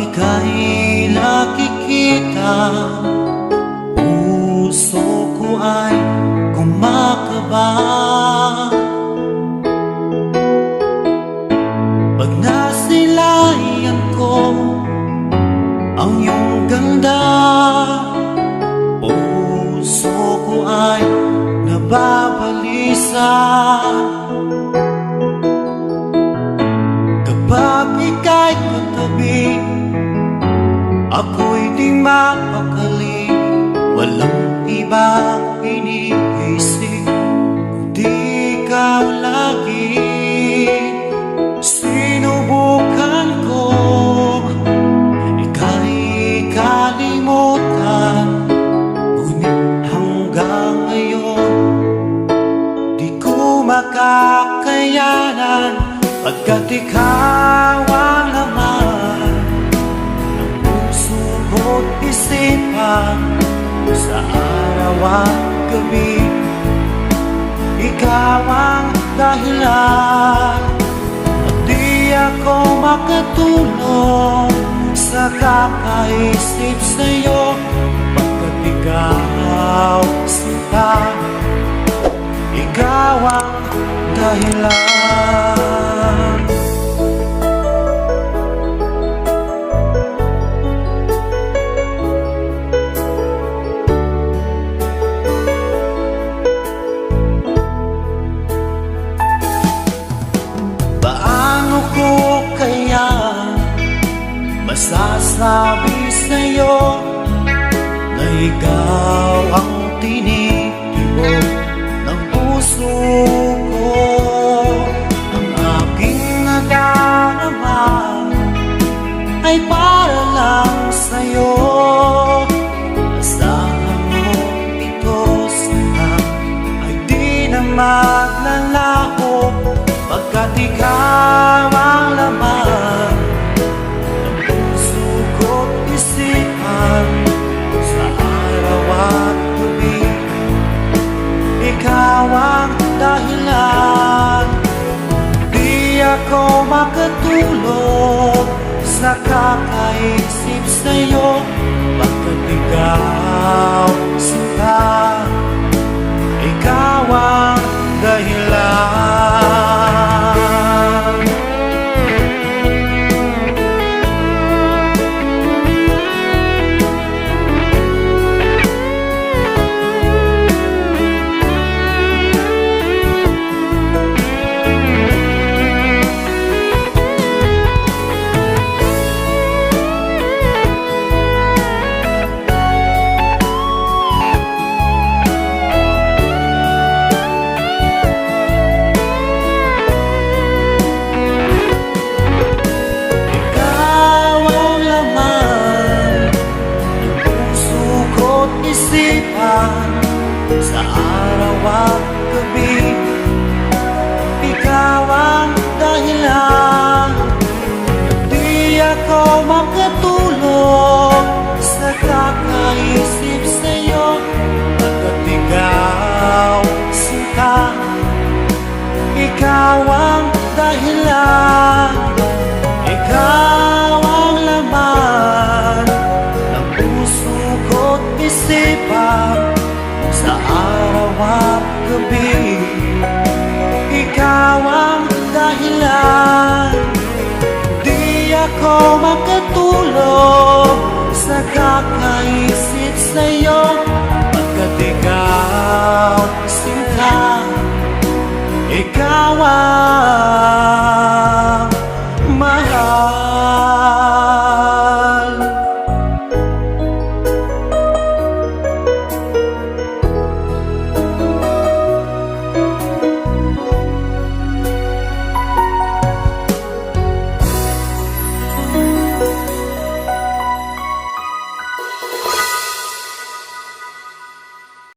ika'y nakikita, puso ko ay kumakaba. Pag nasilayan ko ang iyong ganda, puso ko ay nababalisa. Kapag ika'y katabi, ako'y di mapakali. Walang ibang iniisip kundi ikaw lagi. Sinubukan ko ika'y kalimutan, ngunit hanggang ngayon di ko makakayanan. Pagkat ikaw ang laman ng puso ko't isipan, sa araw at gabi ikaw ang dahilan. At di ako makatulog sa kakaisip sa'yo, pagkat ikaw sinta, ikaw ang dahilan. Paano ko kaya masasabi sa'yo na ikaw ang tinitibok ng puso ko? Ang aking nadarama ay para lang sa'yo. Asahan mo ito sana ay di na maglalaho, pagkat ikaw ang laman ng puso ko't isipan, sa araw at gabi ikaw ang dahilan. Di ako makatulog sa kakaisip sa'yo, pagkat ikaw sinta, ikaw ang